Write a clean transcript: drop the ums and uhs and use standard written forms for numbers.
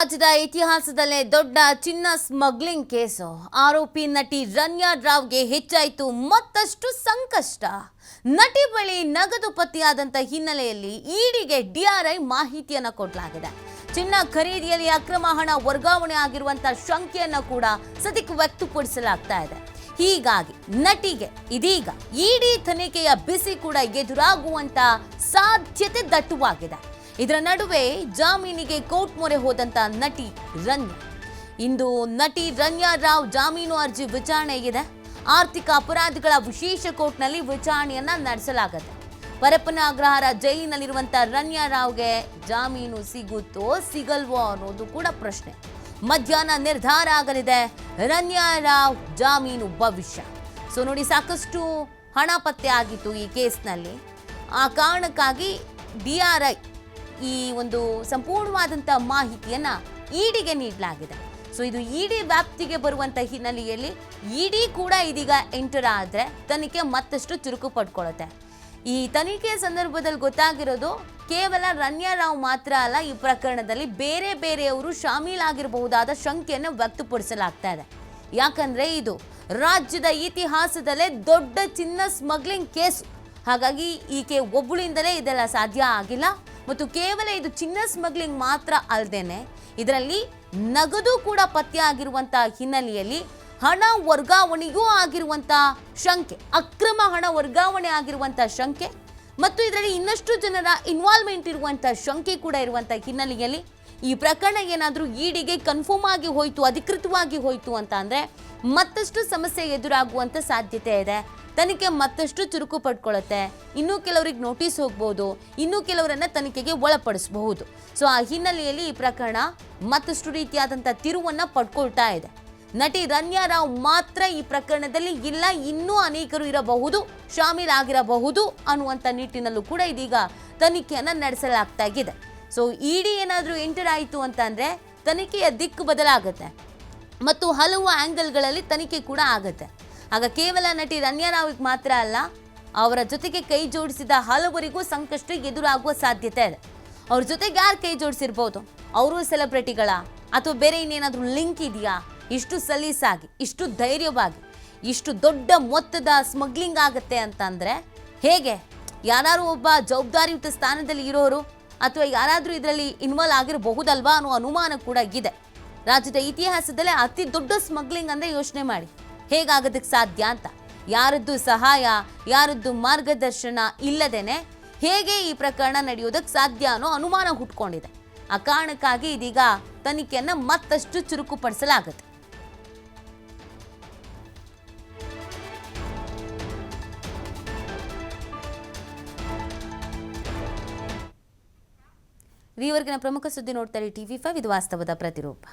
ರಾಜ್ಯದ ಇತಿಹಾಸದಲ್ಲೇ ದೊಡ್ಡ ಚಿನ್ನ ಸ್ಮಗ್ಲಿಂಗ್ ಕೇಸು. ಆರೋಪಿ ನಟಿ ರನ್ಯಾ ರಾವ್ಗೆ ಹೆಚ್ಚಾಯಿತು ಮತ್ತಷ್ಟು ಸಂಕಷ್ಟ. ನಟಿ ಬಳಿ ನಗದು ಪತ್ತೆಯಾದಂತ ಹಿನ್ನೆಲೆಯಲ್ಲಿ ಇಡಿಗೆ ಡಿಆರ್ಐ ಮಾಹಿತಿಯನ್ನು ಕೊಡಲಾಗಿದೆ. ಚಿನ್ನ ಖರೀದಿಯಲ್ಲಿ ಅಕ್ರಮ ಹಣ ವರ್ಗಾವಣೆ ಆಗಿರುವಂತಹ ಶಂಕೆಯನ್ನು ಕೂಡ ಸದ್ಯಕ್ಕೆ ವ್ಯಕ್ತಪಡಿಸಲಾಗ್ತಾ ಇದೆ. ಹೀಗಾಗಿ ನಟಿಗೆ ಇದೀಗ ಇಡಿ ತನಿಖೆಯ ಬಿಸಿ ಕೂಡ ಎದುರಾಗುವಂತ ಸಾಧ್ಯತೆ ದಟ್ಟವಾಗಿದೆ. ಇದರ ನಡುವೆ ಜಾಮೀನಿಗೆ ಕೋರ್ಟ್ ಮೊರೆ ಹೋದಂತ ನಟಿ ರನ್ಯಾ. ಇಂದು ನಟಿ ರನ್ಯಾ ರಾವ್ ಜಾಮೀನು ಅರ್ಜಿ ವಿಚಾರಣೆ ಇದೆ. ಆರ್ಥಿಕ ಅಪರಾಧಗಳ ವಿಶೇಷ ಕೋರ್ಟ್ನಲ್ಲಿ ವಿಚಾರಣೆಯನ್ನ ನಡೆಸಲಾಗುತ್ತೆ. ಪರಪ್ಪನ ಅಗ್ರಹಾರ ಜೈಲಿನಲ್ಲಿರುವಂತ ರನ್ಯಾ ರಾವ್ಗೆ ಜಾಮೀನು ಸಿಗುತ್ತೋ ಸಿಗಲ್ವೋ ಅನ್ನೋದು ಕೂಡ ಪ್ರಶ್ನೆ. ಮಧ್ಯಾಹ್ನ ನಿರ್ಧಾರ ಆಗಲಿದೆ ರನ್ಯಾ ರಾವ್ ಜಾಮೀನು ಭವಿಷ್ಯ. ಸೊ ನೋಡಿ, ಸಾಕಷ್ಟು ಹಣ ಪತ್ತೆ ಆಗಿತ್ತು ಈ ಕೇಸ್ನಲ್ಲಿ. ಆ ಕಾರಣಕ್ಕಾಗಿ ಡಿಆರ್ಐ ಈ ಒಂದು ಸಂಪೂರ್ಣವಾದಂಥ ಮಾಹಿತಿಯನ್ನ ಇಡಿಗೆ ನೀಡಲಾಗಿದೆ. ಸೊ ಇದು ಇಡಿ ವ್ಯಾಪ್ತಿಗೆ ಬರುವಂಥ ಹಿನ್ನೆಲೆಯಲ್ಲಿ ಇಡಿ ಕೂಡ ಇದೀಗ ಎಂಟರ್ ಆದರೆ ತನಿಖೆ ಮತ್ತಷ್ಟು ಚುರುಕು ಪಡ್ಕೊಳ್ಳುತ್ತೆ. ಈ ತನಿಖೆ ಸಂದರ್ಭದಲ್ಲಿ ಗೊತ್ತಾಗಿರೋದು ಕೇವಲ ರನ್ಯಾ ರಾವ್ ಮಾತ್ರ ಅಲ್ಲ, ಈ ಪ್ರಕರಣದಲ್ಲಿ ಬೇರೆ ಬೇರೆಯವರು ಶಾಮೀಲಾಗಿರಬಹುದಾದ ಶಂಕೆಯನ್ನು ವ್ಯಕ್ತಪಡಿಸಲಾಗ್ತಾ ಇದೆ. ಯಾಕಂದ್ರೆ ಇದು ರಾಜ್ಯದ ಇತಿಹಾಸದಲ್ಲೇ ದೊಡ್ಡ ಚಿನ್ನ ಸ್ಮಗ್ಲಿಂಗ್ ಕೇಸು. ಹಾಗಾಗಿ ಈಕೆ ಒಬ್ಬಳಿಂದಲೇ ಇದೆಲ್ಲ ಸಾಧ್ಯ ಆಗಿಲ್ಲ. ಮತ್ತು ಕೇವಲ ಇದು ಚಿನ್ನ ಸ್ಮಗ್ಲಿಂಗ್ ಮಾತ್ರ ಅಲ್ಲದೇನೆ ಇದರಲ್ಲಿ ನಗದು ಕೂಡ ಪತ್ತೆ ಆಗಿರುವಂತಹ ಹಿನ್ನೆಲೆಯಲ್ಲಿ ಹಣ ವರ್ಗಾವಣೆಯೂ ಆಗಿರುವಂತಹ ಶಂಕೆ, ಅಕ್ರಮ ಹಣ ವರ್ಗಾವಣೆ ಆಗಿರುವಂತಹ ಶಂಕೆ ಮತ್ತು ಇದರಲ್ಲಿ ಇನ್ನಷ್ಟು ಜನರ ಇನ್ವಾಲ್ವ್ಮೆಂಟ್ ಇರುವಂತಹ ಶಂಕೆ ಕೂಡ ಇರುವಂತಹ ಹಿನ್ನೆಲೆಯಲ್ಲಿ ಈ ಪ್ರಕರಣ ಏನಾದರೂ ಇಡಿಗೆ ಕನ್ಫರ್ಮ್ ಆಗಿ ಹೋಯಿತು, ಅಧಿಕೃತವಾಗಿ ಹೋಯಿತು ಅಂತ ಅಂದರೆ ಮತ್ತಷ್ಟು ಸಮಸ್ಯೆ ಎದುರಾಗುವಂಥ ಸಾಧ್ಯತೆ ಇದೆ. ತನಿಖೆ ಮತ್ತಷ್ಟು ಚುರುಕು ಪಡ್ಕೊಳ್ಳುತ್ತೆ. ಇನ್ನೂ ಕೆಲವರಿಗೆ ನೋಟಿಸ್ ಹೋಗ್ಬೋದು, ಇನ್ನೂ ಕೆಲವರನ್ನ ತನಿಖೆಗೆ ಒಳಪಡಿಸಬಹುದು. ಸೊ ಆ ಹಿನ್ನೆಲೆಯಲ್ಲಿ ಈ ಪ್ರಕರಣ ಮತ್ತಷ್ಟು ರೀತಿಯಾದಂಥ ತಿರುವನ್ನ ಪಡ್ಕೊಳ್ತಾ ಇದೆ. ನಟಿ ರನ್ಯಾ ರಾವ್ ಮಾತ್ರ ಈ ಪ್ರಕರಣದಲ್ಲಿ ಇಲ್ಲ, ಇನ್ನೂ ಅನೇಕರು ಇರಬಹುದು, ಶಾಮೀಲಾಗಿರಬಹುದು ಅನ್ನುವಂಥ ನಿಟ್ಟಿನಲ್ಲೂ ಕೂಡ ಇದೀಗ ತನಿಖೆಯನ್ನು ನಡೆಸಲಾಗ್ತಾ ಇದೆ. ಸೊ ಇಡಿ ಏನಾದರೂ ಎಂಟರ್ ಆಯಿತು ಅಂತಂದರೆ ತನಿಖೆಯ ದಿಕ್ಕು ಬದಲಾಗುತ್ತೆ ಮತ್ತು ಹಲವು ಆ್ಯಂಗಲ್ಗಳಲ್ಲಿ ತನಿಖೆ ಕೂಡ ಆಗುತ್ತೆ. ಆಗ ಕೇವಲ ನಟಿ ರನ್ಯಾ ರಾವ್ಗೆ ಮಾತ್ರ ಅಲ್ಲ, ಅವರ ಜೊತೆಗೆ ಕೈ ಜೋಡಿಸಿದ ಹಲವರಿಗೂ ಸಂಕಷ್ಟ ಎದುರಾಗುವ ಸಾಧ್ಯತೆ ಇದೆ. ಅವ್ರ ಜೊತೆಗೆ ಯಾರು ಕೈ ಜೋಡಿಸಿರ್ಬೋದು? ಅವರು ಸೆಲೆಬ್ರಿಟಿಗಳ ಅಥವಾ ಬೇರೆ ಇನ್ನೇನಾದರೂ ಲಿಂಕ್ ಇದೆಯಾ? ಇಷ್ಟು ಸಲೀಸಾಗಿ, ಇಷ್ಟು ಧೈರ್ಯವಾಗಿ, ಇಷ್ಟು ದೊಡ್ಡ ಮೊತ್ತದ ಸ್ಮಗ್ಲಿಂಗ್ ಆಗುತ್ತೆ ಅಂತಂದರೆ ಹೇಗೆ? ಯಾರು ಒಬ್ಬ ಜವಾಬ್ದಾರಿಯುತ ಸ್ಥಾನದಲ್ಲಿ ಇರೋರು ಅಥವಾ ಯಾರಾದರೂ ಇದರಲ್ಲಿ ಇನ್ವಾಲ್ವ್ ಆಗಿರಬಹುದಲ್ವಾ ಅನ್ನೋ ಅನುಮಾನ ಕೂಡ ಇದೆ. ರಾಜ್ಯದ ಇತಿಹಾಸದಲ್ಲೇ ಅತಿ ದೊಡ್ಡ ಸ್ಮಗ್ಲಿಂಗ್ ಅಂದರೆ ಯೋಚನೆ ಮಾಡಿ ಹೇಗಾಗೋದಕ್ಕೆ ಸಾಧ್ಯ ಅಂತ. ಯಾರದ್ದು ಸಹಾಯ, ಯಾರದ್ದು ಮಾರ್ಗದರ್ಶನ ಇಲ್ಲದೇನೆ ಹೇಗೆ ಈ ಪ್ರಕರಣ ನಡೆಯೋದಕ್ಕೆ ಸಾಧ್ಯ ಅನ್ನೋ ಅನುಮಾನ ಹುಟ್ಕೊಂಡಿದೆ. ಆ ಕಾರಣಕ್ಕಾಗಿ ಇದೀಗ ತನಿಖೆಯನ್ನು ಮತ್ತಷ್ಟು ಚುರುಕುಪಡಿಸಲಾಗುತ್ತೆ. ಈವರೆಗಿನ ಪ್ರಮುಖ ಸುದ್ದಿ ನೋಡ್ತಾರೆ TV5, ಇದು ವಾಸ್ತವದ ಪ್ರತಿರೂಪ.